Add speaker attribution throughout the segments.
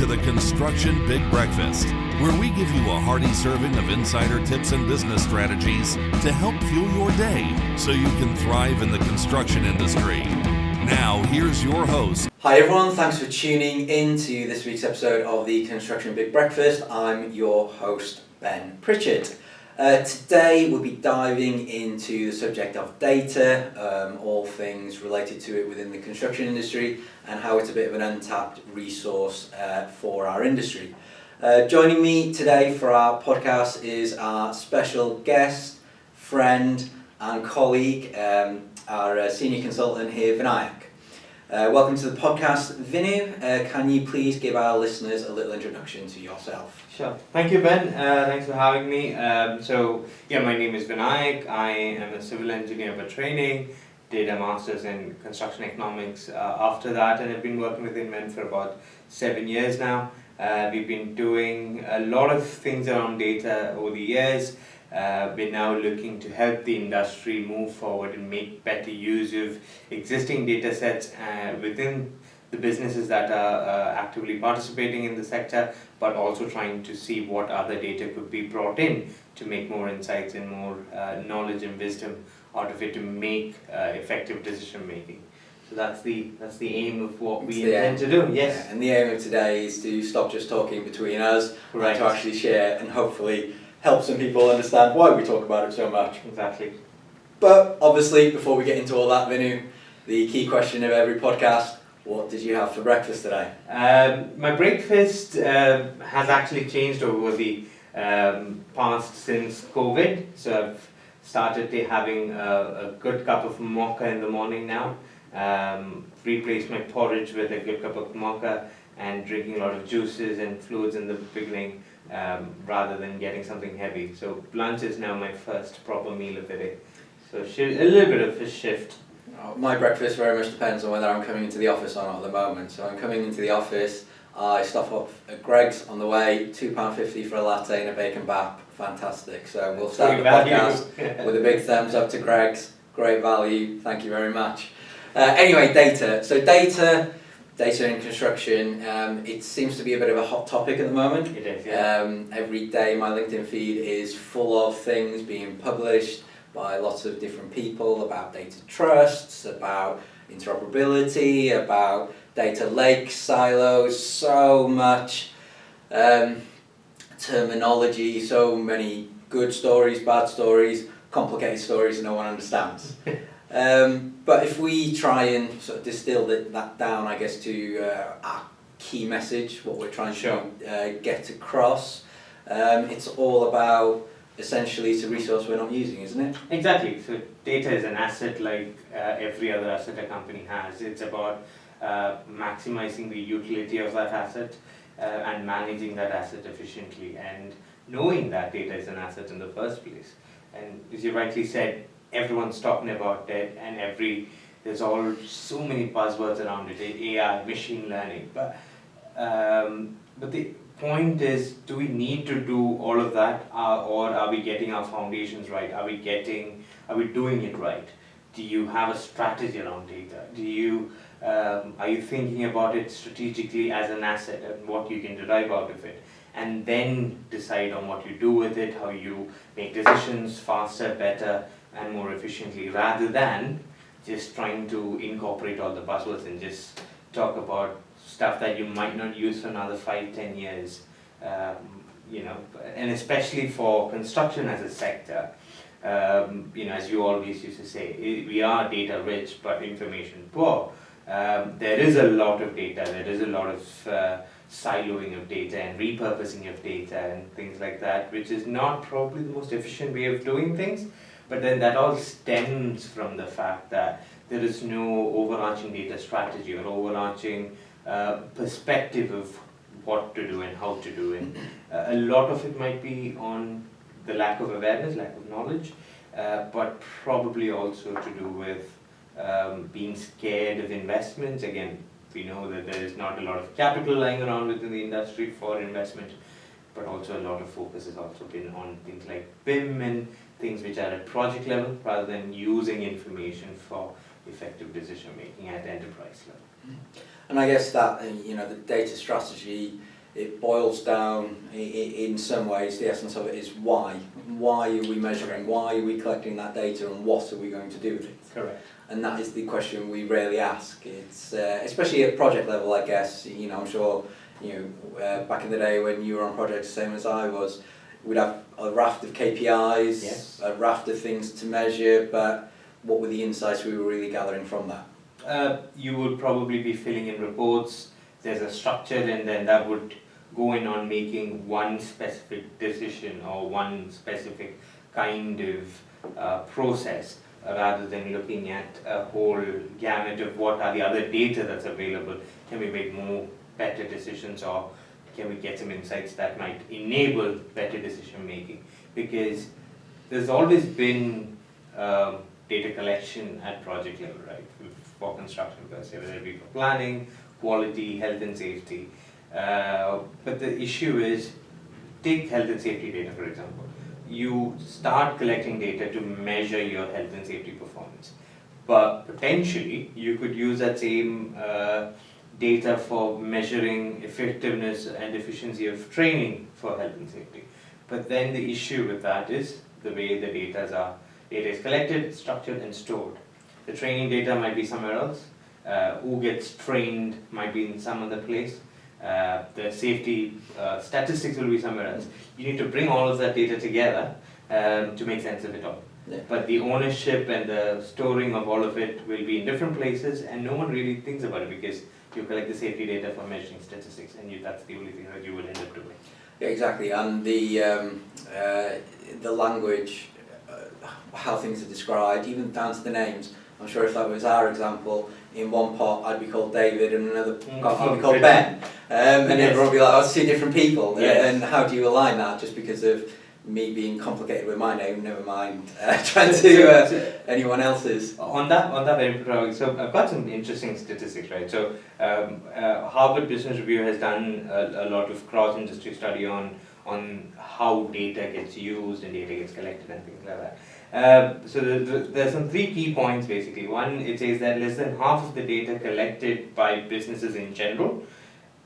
Speaker 1: to the Construction Big Breakfast, where we give you a hearty serving of insider tips and business strategies to help fuel your day so you can thrive in the construction industry. Now, here's your host.
Speaker 2: Hi everyone, thanks for tuning in to this week's episode of the Construction Big Breakfast. I'm your host, Ben Pritchard. Today we'll be diving into the subject of data, all things related to it within the construction industry and how it's a bit of an untapped resource for our industry. Joining me today for our podcast is our special guest, friend and colleague, our senior consultant here, Vinayak. Welcome to the podcast, Vinu. Can you please give our listeners a little introduction to yourself?
Speaker 3: Sure. Thank you, Ben. Thanks for having me. My name is Vinayak. I am a civil engineer by training. Did a master's in construction economics after that, and I've been working with Invennt for about 7 years now. We've been doing a lot of things around data over the years. We're now looking to help the industry move forward and make better use of existing data sets within the businesses that are actively participating in the sector, but also trying to see what other data could be brought in to make more insights and more knowledge and wisdom out of it to make effective decision making. So that's the aim of what we intend to do. Yes.
Speaker 2: Yeah, and the aim of today is to stop just talking between us, right, and to actually share and hopefully help some people understand why we talk about it so much.
Speaker 3: Exactly.
Speaker 2: But obviously, before we get into all that, Vinu, the key question of every podcast: what did you have for breakfast today?
Speaker 3: My breakfast has actually changed over the past since COVID. So I've started having a good cup of mocha in the morning now. Replaced my porridge with a good cup of mocha and drinking a lot of juices and fluids in the beginning rather than getting something heavy. So lunch is now my first proper meal of the day. So a little bit of a shift.
Speaker 2: My breakfast very much depends on whether I'm coming into the office or not at the moment. So I'm coming into the office, I stop off at Greg's on the way, £2.50 for a latte and a bacon bap. Fantastic. So we'll start the podcast with a big thumbs up to Greg's. Great value. Thank you very much. Anyway, data. So data in construction, it seems to be a bit of a hot topic at the moment.
Speaker 3: It is, yeah.
Speaker 2: Every day my LinkedIn feed is full of things being published by lots of different people about data trusts, about interoperability, about data lakes, silos, so much terminology, so many good stories, bad stories, complicated stories that no one understands. But if we try and sort of distill that down, I guess, to our key message, what we're trying to get across, it's all about essentially it's a resource we're not using, isn't it?
Speaker 3: Exactly. So data is an asset like every other asset a company has. It's about maximizing the utility of that asset and managing that asset efficiently and knowing that data is an asset in the first place. And as you rightly said, everyone's talking about it and there's all so many buzzwords around it, AI, machine learning. But the point is, do we need to do all of that or are we getting our foundations right? Are we doing it right? Do you have a strategy around data? Are you thinking about it strategically as an asset and what you can derive out of it? And then decide on what you do with it, how you make decisions faster, better, and more efficiently, rather than just trying to incorporate all the buzzwords and just talk about stuff that you might not use for another 5-10 years. And especially for construction as a sector, as you always used to say, we are data rich but information poor. There is a lot of data, there is a lot of siloing of data and repurposing of data and things like that, which is not probably the most efficient way of doing things. But then that all stems from the fact that there is no overarching data strategy or overarching perspective of what to do and how to do it. A lot of it might be on the lack of awareness, lack of knowledge, but probably also to do with being scared of investments. Again, we know that there is not a lot of capital lying around within the industry for investment, but also a lot of focus has also been on things like BIM and things which are at project level rather than using information for effective decision making at enterprise level.
Speaker 2: And I guess that the data strategy it boils down in some ways, the essence of it is why. Why are we measuring? Why are we collecting that data, and what are we going to do with it?
Speaker 3: Correct.
Speaker 2: And that is the question we rarely ask. It's especially at project level, I guess. You know, I'm sure back in the day when you were on projects, same as I was, we'd have a raft of KPIs,
Speaker 3: yes,
Speaker 2: a raft of things to measure. But what were the insights we were really gathering from that?
Speaker 3: You would probably be filling in reports. There's a structure, and then that would go in on making one specific decision or one specific kind of process, rather than looking at a whole gamut of what are the other data that's available. Can we make more better decisions, or can we get some insights that might enable better decision making? Because there's always been data collection at project level, right? For construction per se, whether it be for planning, quality, health and safety. But the issue is, take health and safety data for example. You start collecting data to measure your health and safety performance, but potentially you could use that same data for measuring effectiveness and efficiency of training for health and safety. But then the issue with that is the way the data is collected, structured and stored. The training data might be somewhere else, who gets trained might be in some other place, the safety statistics will be somewhere else. You need to bring all of that data together to make sense of it all.
Speaker 2: Yeah.
Speaker 3: But the ownership and the storing of all of it will be in different places, and no one really thinks about it, because you collect the safety data for measuring statistics, and that's the only thing that you will end up doing.
Speaker 2: Yeah, exactly. And the language, how things are described, even down to the names. I'm sure if that was our example, in one pot I'd be called David, and another pot I'd be called Ben, and
Speaker 3: yes,
Speaker 2: everyone would be like, oh, it's two different people.
Speaker 3: Yes.
Speaker 2: And how do you align that just because of me being complicated with my name, never mind trying to anyone else's?
Speaker 3: On that very particular, so I've got some interesting statistics, right? So Harvard Business Review has done a lot of cross-industry study on how data gets used and data gets collected and things like that. So there's some three key points basically. One, it says that less than half of the data collected by businesses in general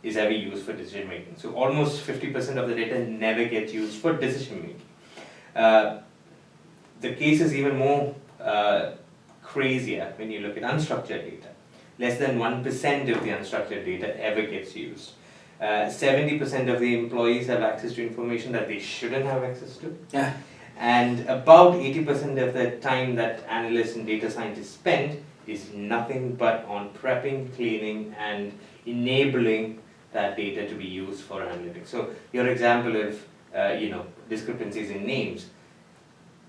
Speaker 3: is ever used for decision making. So almost 50% of the data never gets used for decision making. The case is even more crazier when you look at unstructured data. Less than 1% of the unstructured data ever gets used. 70% of the employees have access to information that they shouldn't have access to.
Speaker 2: Yeah.
Speaker 3: And about 80% of the time that analysts and data scientists spend is nothing but on prepping, cleaning, and enabling that data to be used for analytics. So your example of discrepancies in names,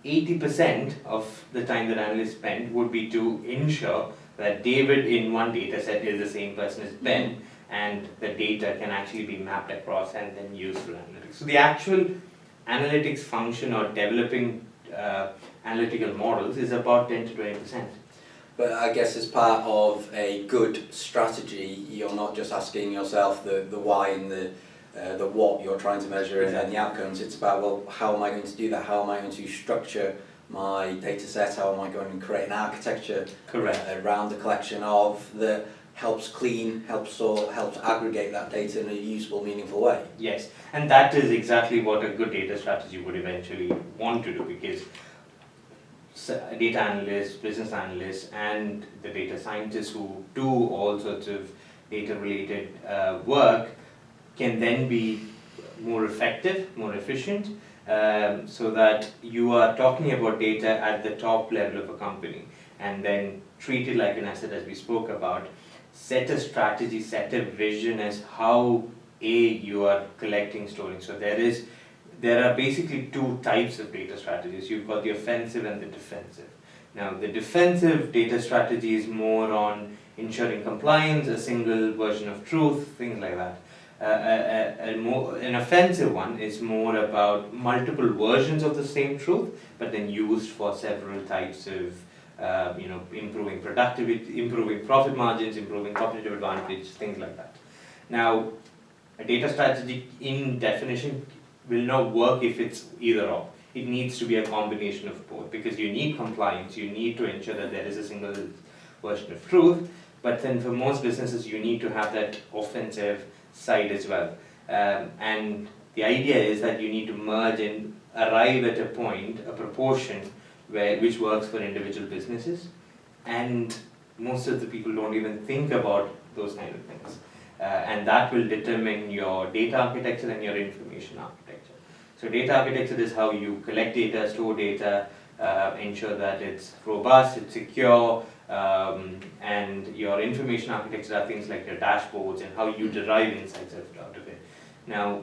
Speaker 3: 80% of the time that analysts spend would be to ensure that David in one data set is the same person as Ben, and the data can actually be mapped across and then used for analytics. So the actual analytics function or developing analytical models is about 10 to 20%.
Speaker 2: But I guess as part of a good strategy, you're not just asking yourself the why and the what you're trying to measure and the outcomes. It's about, well, how am I going to do that? How am I going to structure my data set? How am I going to create an architecture around the collection of that helps clean, helps sort, helps aggregate that data in a usable, meaningful way?
Speaker 3: Yes, and that is exactly what a good data strategy would eventually want to do, because data analysts, business analysts, and the data scientists who do all sorts of data-related work can then be more effective, more efficient, so that you are talking about data at the top level of a company, and then treat it like an asset, as we spoke about. Set a strategy, set a vision as how you are collecting, storing. So there are basically two types of data strategies. You've got the offensive and the defensive. Now the defensive data strategy is more on ensuring compliance, a single version of truth, things like that. An offensive one is more about multiple versions of the same truth, but then used for several types of improving productivity, improving profit margins, improving competitive advantage, things like that. Now, a data strategy in definition will not work if it's either or. It needs to be a combination of both, because you need compliance, you need to ensure that there is a single version of truth, but then for most businesses you need to have that offensive side as well. And the idea is that you need to merge and arrive at a point, a proportion, which works for individual businesses. And most of the people don't even think about those kind of things. And that will determine your data architecture and your information architecture. So data architecture is how you collect data, store data, ensure that it's robust, it's secure, and your information architecture are things like your dashboards and how you derive insights out of it. Now,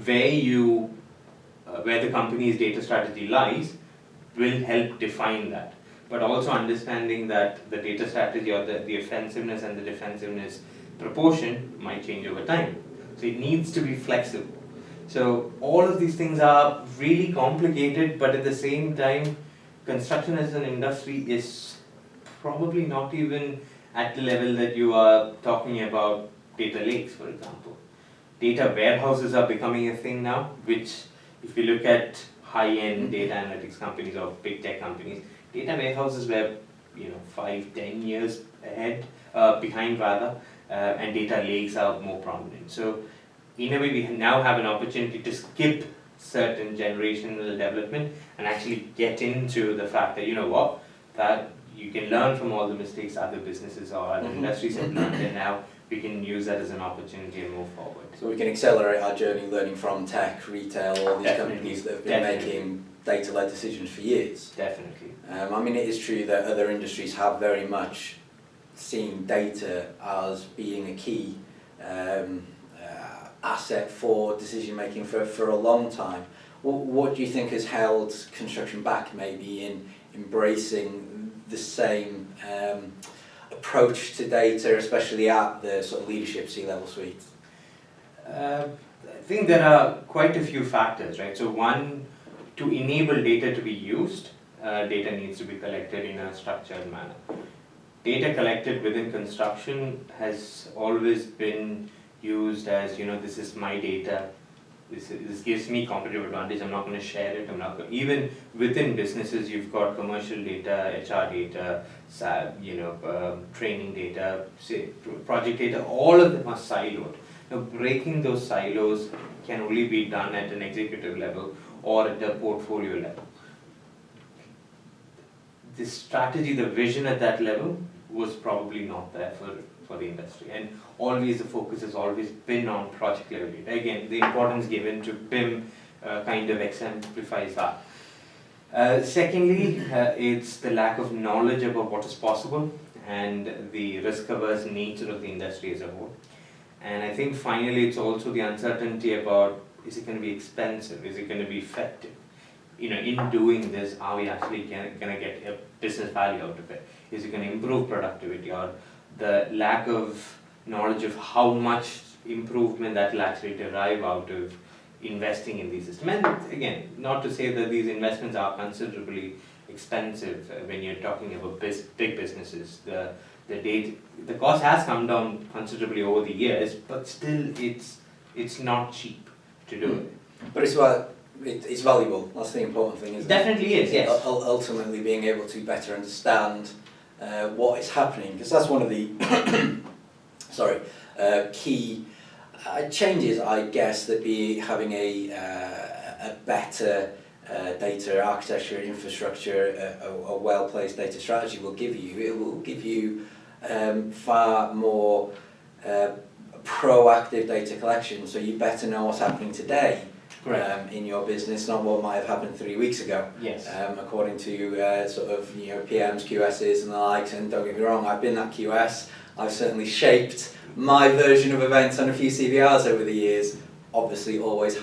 Speaker 3: where the company's data strategy lies will help define that. But also understanding that the data strategy or the offensiveness and the defensiveness proportion might change over time. So it needs to be flexible. So all of these things are really complicated, but at the same time, construction as an industry is probably not even at the level that you are talking about data lakes, for example. Data warehouses are becoming a thing now, which if you look at high-end data analytics companies or big tech companies, data warehouses were 5-10 years behind rather, and data lakes are more prominent. So in a way, we now have an opportunity to skip certain generational development and actually get into the fact that that you can learn from all the mistakes other businesses or other industries have learned, and now we can use that as an opportunity and move forward.
Speaker 2: So we can accelerate our journey learning from tech, retail, all these companies that have been making data-led decisions for years.
Speaker 3: Definitely.
Speaker 2: It is true that other industries have very much seen data as being a key asset for decision making for a long time. What do you think has held construction back maybe in embracing the same approach to data, especially at the sort of leadership C-level suite?
Speaker 3: I think there are quite a few factors, right? So one, to enable data to be used, data needs to be collected in a structured manner. Data collected within construction has always been used as, this is my data, this gives me competitive advantage, I'm not going to share it, even within businesses you've got commercial data, HR data, training data, project data, all of them are siloed. Now breaking those silos can only be done at an executive level or at the portfolio level. The strategy, the vision at that level was probably not there for the industry, and always the focus has always been on project level data. Again, the importance given to BIM kind of exemplifies that. Secondly, it's the lack of knowledge about what is possible and the risk-averse nature of the industry as a whole. And I think finally it's also the uncertainty about, is it going to be expensive, is it going to be effective? In doing this, are we actually going to get a business value out of it? Is it going to improve productivity, or the lack of knowledge of how much improvement that will actually derive out of investing in these systems? And again, not to say that these investments are considerably expensive when you're talking about big businesses. The cost has come down considerably over the years, but still it's not cheap to do it.
Speaker 2: But it's valuable. That's the important thing, isn't it?
Speaker 3: Definitely is, yes.
Speaker 2: Ultimately being able to better understand what is happening, because that's one of the key changes, I guess, that having a better data architecture, infrastructure, a well-placed data strategy will give you. It will give you far more proactive data collection, so you better know what's happening today in your business, not what might have happened 3 weeks ago.
Speaker 3: Yes.
Speaker 2: According to PMs, QSs and the likes. And don't get me wrong, I've been that QS. I've certainly shaped my version of events on a few CVRs over the years. Obviously, always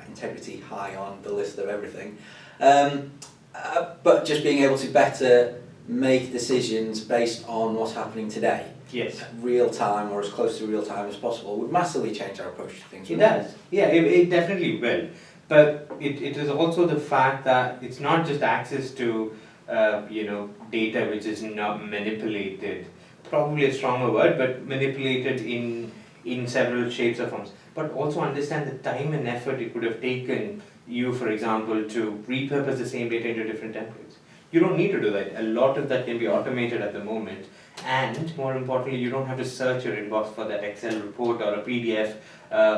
Speaker 2: integrity high on the list of everything. But just being able to better make decisions based on what's happening today.
Speaker 3: Yes.
Speaker 2: Real time, or as close to real time as possible, would massively change our approach to things.
Speaker 3: It does. Yeah, it definitely will. But it is also the fact that it's not just access to data which is not manipulated. Probably a stronger word, but manipulated in several shapes or forms. But also understand the time and effort it would have taken you, for example, to repurpose the same data into different templates. You don't need to do that. A lot of that can be automated at the moment. And more importantly, you don't have to search your inbox for that Excel report or a PDF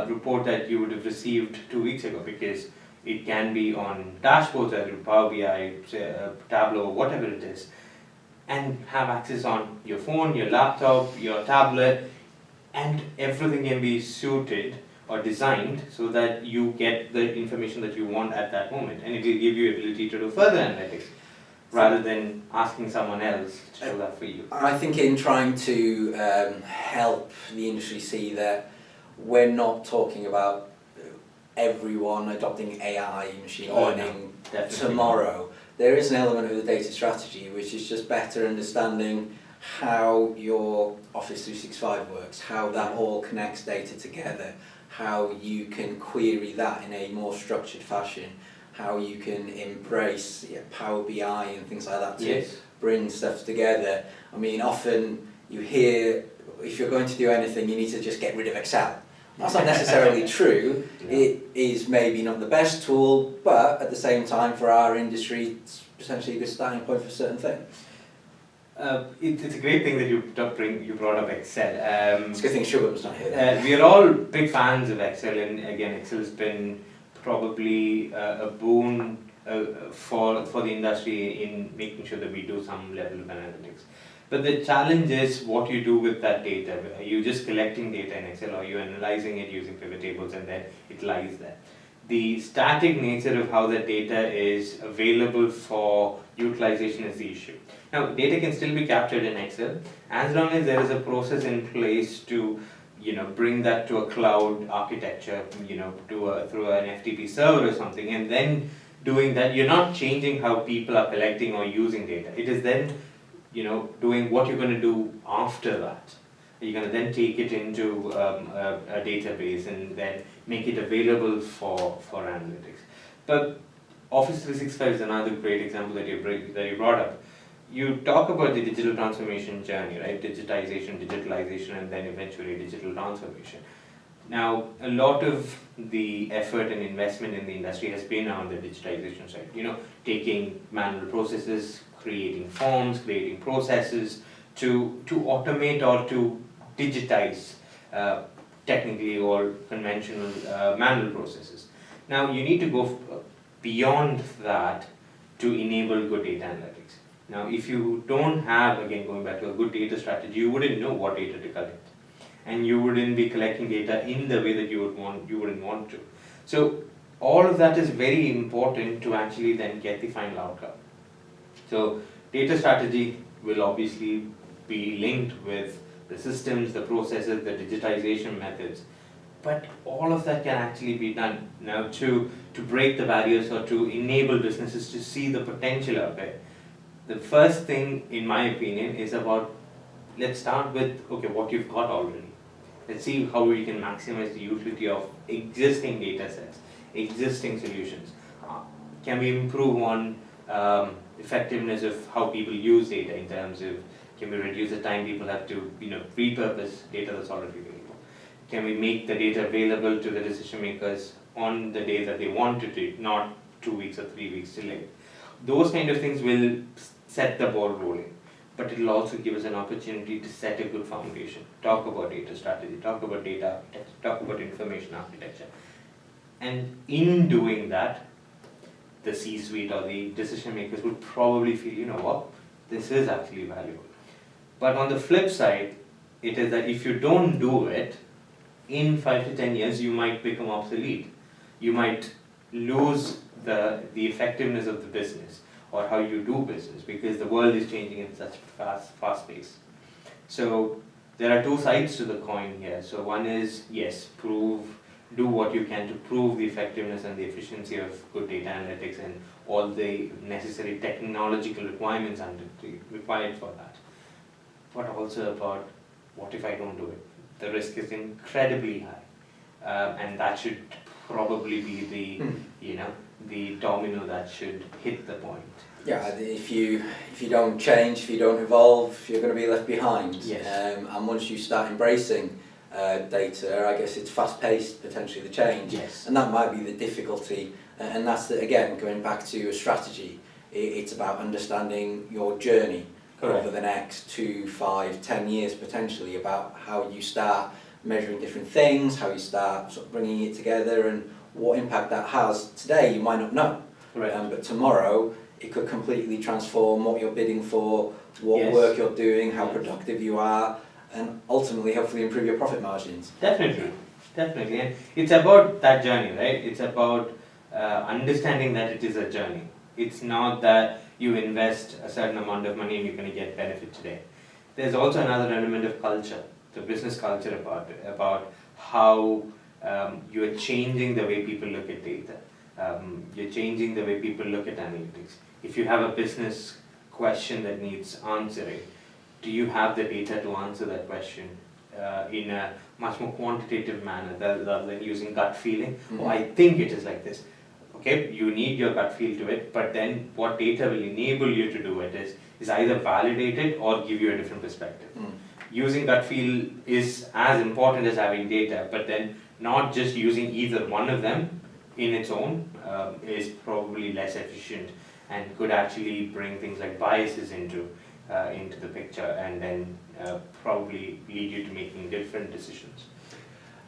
Speaker 3: report that you would have received 2 weeks ago, because it can be on dashboards, either Power BI, Tableau, whatever it is, and have access on your phone, your laptop, your tablet, and everything can be suited or designed so that you get the information that you want at that moment, and it will give you ability to do further analytics rather than asking someone else to do that for you.
Speaker 2: I think in trying to help the industry see that we're not talking about everyone adopting AI, machine learning tomorrow. There is an element of the data strategy which is just better understanding how your Office 365 works, how that all connects data together, how you can query that in a more structured fashion, how you can embrace Power BI and things like that to bring stuff together. I mean, often you hear, if you're going to do anything, you need to just get rid of Excel. That's not necessarily true. No. It is maybe not the best tool, but at the same time, for our industry, it's potentially a good starting point for certain things.
Speaker 3: It's a great thing that you brought up Excel.
Speaker 2: It's a good thing Shubham's not here.
Speaker 3: We are all big fans of Excel, and again, Excel has been probably a boon for the industry in making sure that we do some level of analytics. But the challenge is what you do with that data. Are you just collecting data in Excel, or are you analyzing it using pivot tables and then it lies there? The static nature of how the data is available for utilization is the issue. Now, data can still be captured in Excel as long as there is a process in place to bring that to a cloud architecture, through an FTP server or something, and then doing that, you're not changing how people are collecting or using data. It is then doing what you're going to do after that. You're going to then take it into a database and then make it available for analytics. But Office 365 is another great example that you brought up. You talk about the digital transformation journey, right? Digitization, digitalization, and then eventually digital transformation. Now, a lot of the effort and investment in the industry has been on the digitization side. Taking manual processes, creating forms, creating processes to automate or to digitize technically or conventional manual processes. Now, you need to go beyond that to enable good data analytics. Now, if you don't have, again, going back to a good data strategy, you wouldn't know what data to collect, and you wouldn't be collecting data in the way that you wouldn't want to. So, all of that is very important to actually then get the final outcome. So, data strategy will obviously be linked with the systems, the processes, the digitization methods, but all of that can actually be done now to break the barriers or to enable businesses to see the potential of it. The first thing, in my opinion, is about, let's start with, what you've got already. Let's see how we can maximize the utility of existing data sets, existing solutions. Can we improve on effectiveness of how people use data in terms of, can we reduce the time people have to repurpose data that's already available? Can we make the data available to the decision makers on the day that they want to, not 2 weeks or 3 weeks delay? Those kind of things will set the ball rolling, but it will also give us an opportunity to set a good foundation, talk about data strategy, talk about data architecture, talk about information architecture. And in doing that, the C-suite or the decision makers would probably feel, this is actually valuable. But on the flip side, it is that if you don't do it, in 5 to 10 years, you might become obsolete. You might lose the effectiveness of the business or how you do business, because the world is changing at such fast pace. So there are two sides to the coin here. So one is, yes, do what you can to prove the effectiveness and the efficiency of good data analytics and all the necessary technological requirements required for that. But also about, what if I don't do it? The risk is incredibly high, and that should probably be the domino that should hit the point.
Speaker 2: Yeah, if you don't change, if you don't evolve, you're going to be left behind.
Speaker 3: Yes.
Speaker 2: And once you start embracing data, I guess it's fast-paced, potentially, the change.
Speaker 3: Yes.
Speaker 2: And that might be the difficulty. And that's, again, going back to a strategy. It's about understanding your journey. Correct. Over the next 2, 5, 10 years, potentially, about how you start measuring different things, how you start sort of bringing it together, and what impact that has today you might not know.
Speaker 3: Right.
Speaker 2: But tomorrow it could completely transform what you're bidding for, what
Speaker 3: Yes.
Speaker 2: work you're doing, how
Speaker 3: Yes.
Speaker 2: productive you are, and ultimately hopefully improve your profit margins.
Speaker 3: Definitely. And it's about that journey, right? It's about understanding that it is a journey. It's not that you invest a certain amount of money and you're going to get benefit today. There's also another element of culture, the business culture about how you are changing the way people look at data. You're changing the way people look at analytics. If you have a business question that needs answering, do you have the data to answer that question in a much more quantitative manner rather than using gut feeling?
Speaker 2: Mm-hmm.
Speaker 3: Oh, I think it is like this. Okay, you need your gut feel to it, but then what data will enable you to do it is either validate it or give you a different perspective. Using gut feel is as important as having data, but then not just using either one of them in its own is probably less efficient and could actually bring things like biases into the picture, and then probably lead you to making different decisions.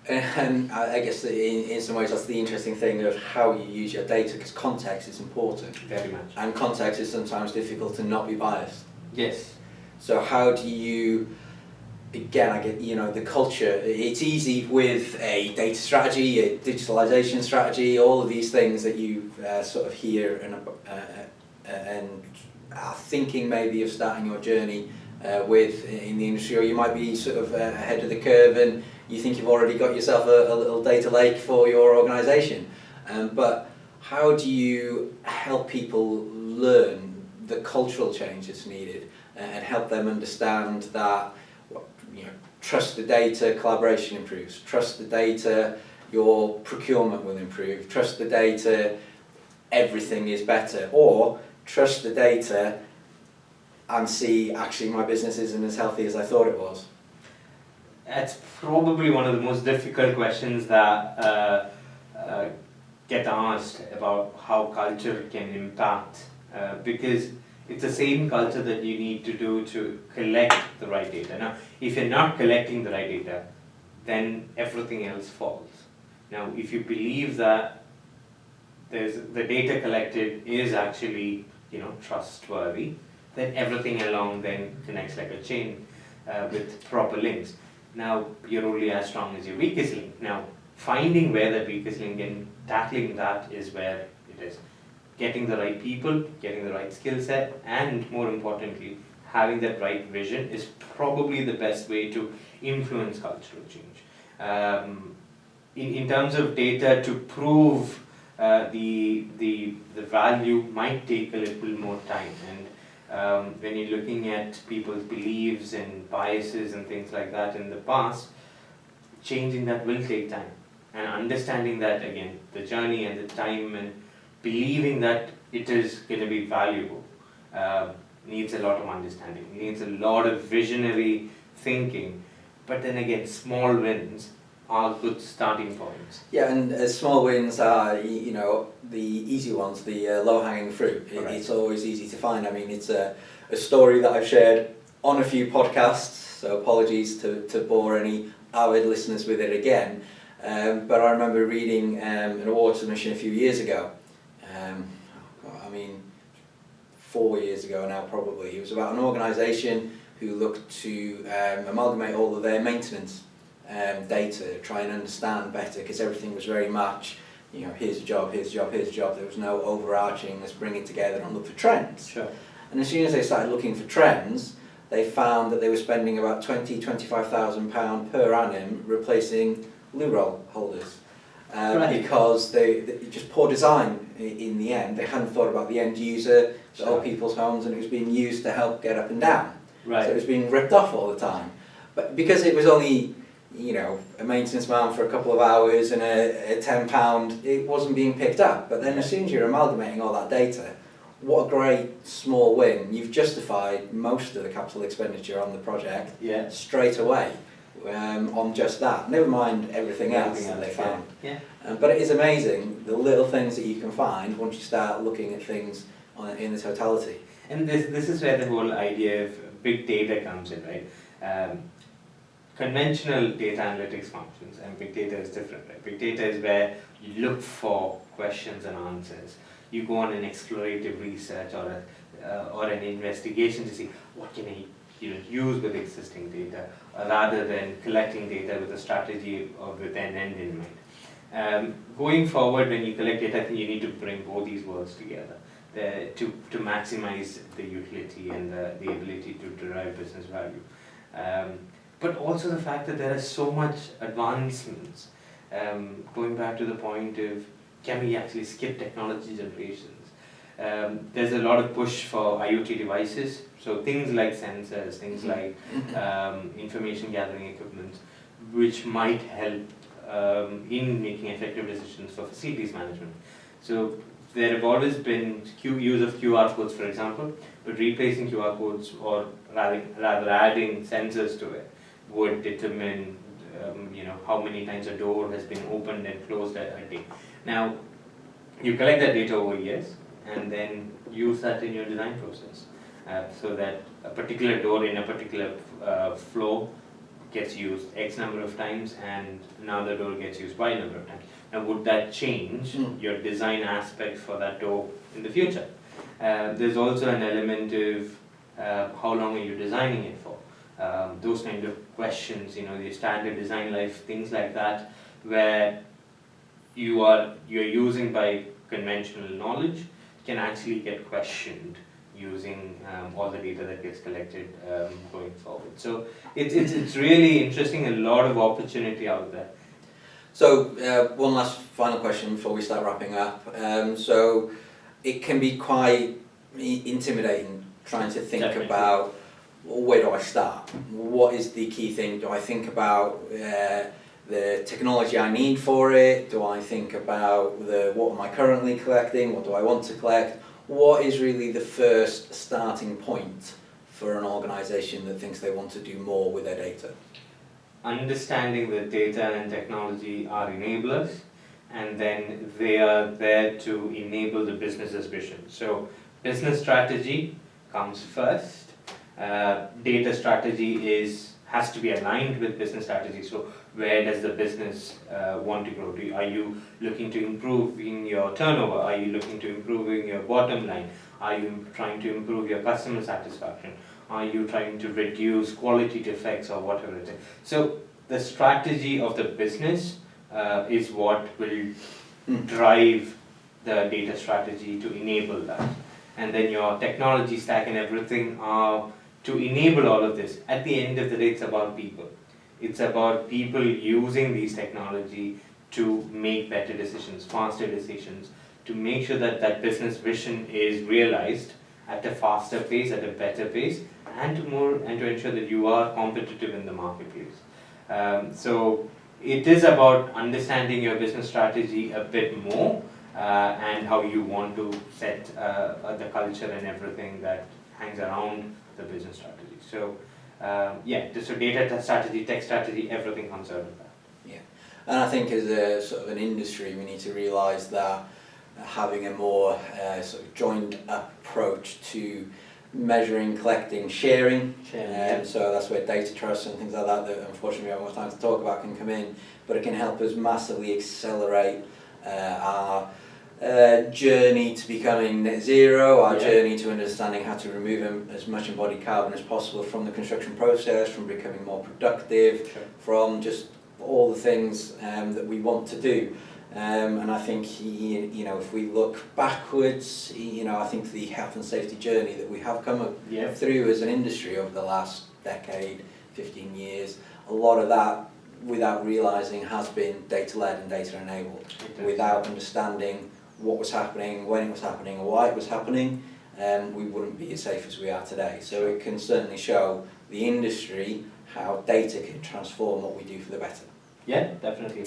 Speaker 2: And I guess that in some ways that's the interesting thing of how you use your data, because context is important.
Speaker 3: Very much.
Speaker 2: And context is sometimes difficult to not be biased.
Speaker 3: Yes.
Speaker 2: So how do you, again, I get, the culture, it's easy with a data strategy, a digitalization strategy, all of these things that you sort of hear and are thinking maybe of starting your journey with in the industry, or you might be sort of ahead of the curve and you think you've already got yourself a little data lake for your organisation. But how do you help people learn the cultural change that's needed and help them understand that, trust the data, collaboration improves, trust the data, your procurement will improve, trust the data, everything is better, or trust the data and see actually my business isn't as healthy as I thought it was?
Speaker 3: That's probably one of the most difficult questions that get asked about how culture can impact, because it's the same culture that you need to do to collect the right data. Now, if you're not collecting the right data, then everything else falls. Now, if you believe that the data collected is actually trustworthy, then everything along then connects like a chain with proper links. Now, you're only as strong as your weakest link. Now, finding where that weakest link and tackling that is where it is. Getting the right people, getting the right skill set, and more importantly, having that right vision is probably the best way to influence cultural change. In terms of data, to prove the value might take a little more time, and when you're looking at people's beliefs and biases and things like that in the past, changing that will take time, and understanding that, again, the journey and the time and believing that it is going to be valuable needs a lot of understanding, needs a lot of visionary thinking, but then again, small wins are good starting points.
Speaker 2: Yeah, and small wins are, the easy ones, the low-hanging fruit. It's always easy to find. I mean, it's a story that I've shared on a few podcasts, so apologies to bore any avid listeners with it again. But I remember reading an award submission a few years ago. 4 years ago now probably. It was about an organisation who looked to amalgamate all of their maintenance data, try and understand better, because everything was very much, here's a job, here's a job, here's a job. There was no overarching, let's bring it together and look for trends.
Speaker 3: Sure.
Speaker 2: And as soon as they started looking for trends, they found that they were spending about £25,000 per annum replacing loo roll holders. Because they just poor design in the end. They hadn't thought about the end user, the old people's homes, and it was being used to help get up and down.
Speaker 3: Right.
Speaker 2: So it was being ripped off all the time. But because it was only, a maintenance man for a couple of hours and a £10, it wasn't being picked up. But then as soon as you're amalgamating all that data, what a great small win. You've justified most of the capital expenditure on the project straight away. On just that, never mind everything else that they found.
Speaker 3: Yeah.
Speaker 2: But it is amazing the little things that you can find once you start looking at things in the totality.
Speaker 3: And this is where the whole idea of big data comes in, right? conventional data analytics functions, and big data is different, right? Big data is where you look for questions and answers. You go on an explorative research or an investigation to see what can I use with existing data, rather than collecting data with a strategy or with an end in mind. Going forward, when you collect data, I think you need to bring both these worlds together to maximize the utility and the ability to derive business value. But also the fact that there are so much advancements. Going back to the point of, can we actually skip technology generations? There's a lot of push for IoT devices, so things like sensors, things like information gathering equipment, which might help in making effective decisions for facilities management. So there have always been use of QR codes, for example, but replacing QR codes, or rather adding sensors to it, would determine how many times a door has been opened and closed a day. Now, you collect that data over years and then use that in your design process, so that a particular door in a particular floor gets used X number of times, and another door gets used Y number of times. Now, would that change your design aspect for that door in the future? There's also an element of how long are you designing it for? Those kind of questions, the standard design life, things like that, where you're using by conventional knowledge, can actually get questioned using all the data that gets collected going forward. So it's really interesting, a lot of opportunity out there.
Speaker 2: So one last final question before we start wrapping up. So it can be quite intimidating trying to think
Speaker 3: Definitely.
Speaker 2: about, where do I start? What is the key thing? Do I think about the technology I need for it? Do I think about what am I currently collecting? What do I want to collect? What is really the first starting point for an organisation that thinks they want to do more with their data?
Speaker 3: Understanding that data and technology are enablers, and then they are there to enable the business's vision. So business strategy comes first. Data strategy has to be aligned with business strategy. So where does the business want to grow to? Are you looking to improve in your turnover? Are you looking to improve in your bottom line? Are you trying to improve your customer satisfaction? Are you trying to reduce quality defects or whatever it is? So the strategy of the business is what will drive the data strategy to enable that. And then your technology stack and everything are to enable all of this. At the end of the day, it's about people. It's about people using these technology to make better decisions, faster decisions, to make sure that that business vision is realized at a faster pace, at a better pace, and to ensure that you are competitive in the marketplace. So it is about understanding your business strategy a bit more, and how you want to set the culture and everything that hangs around the business strategy. So so data strategy, tech strategy, everything comes out of that.
Speaker 2: Yeah, and I think as a sort of an industry, we need to realise that having a more sort of joined approach to measuring, collecting, sharing. So that's where data trust and things like that unfortunately we haven't got time to talk about can come in, but it can help us massively accelerate our journey to becoming net zero, our journey to understanding how to remove as much embodied carbon as possible from the construction process, from becoming more productive, from just all the things that we want to do. And I think if we look backwards, I think the health and safety journey that we have come up through as an industry over the last decade, 15 years, a lot of that, without realising, has been data-led and data-enabled. Without understanding what was happening, when it was happening, or why it was happening, we wouldn't be as safe as we are today. So it can certainly show the industry how data can transform what we do for the better.
Speaker 3: Yeah, definitely.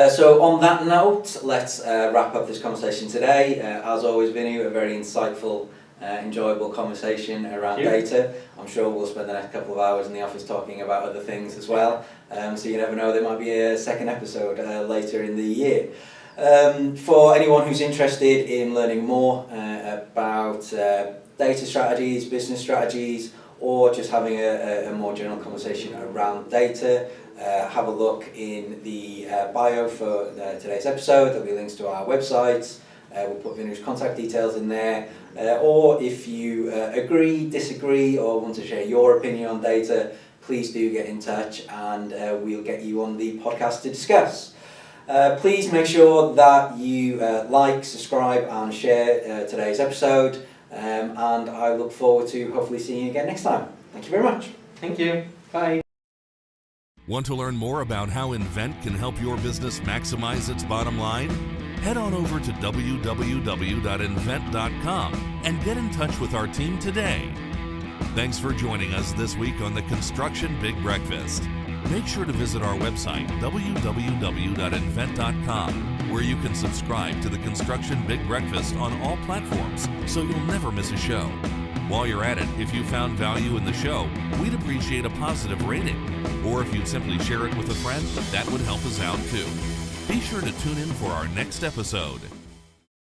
Speaker 2: So on that note, let's wrap up this conversation today. As always, Vinny, a very insightful, enjoyable conversation around data. I'm sure we'll spend the next couple of hours in the office talking about other things as well. So you never know, there might be a second episode later in the year. For anyone who's interested in learning more about data strategies, business strategies, or just having a more general conversation around data, have a look in the bio for today's episode. There'll be links to our websites. We'll put Vinayak's contact details in there. Or if you agree, disagree, or want to share your opinion on data, please do get in touch and we'll get you on the podcast to discuss. Please make sure that you like, subscribe and share today's episode, and I look forward to hopefully seeing you again next time. Thank you very much.
Speaker 3: Thank you. Bye.
Speaker 1: Want to learn more about how Invennt can help your business maximize its bottom line? Head on over to www.invennt.com and get in touch with our team today. Thanks for joining us this week on the Construction Big Breakfast. Make sure to visit our website, www.invennt.com, where you can subscribe to the Construction Big Breakfast on all platforms so you'll never miss a show. While you're at it, if you found value in the show, we'd appreciate a positive rating. Or if you'd simply share it with a friend, that would help us out too. Be sure to tune in for our next episode.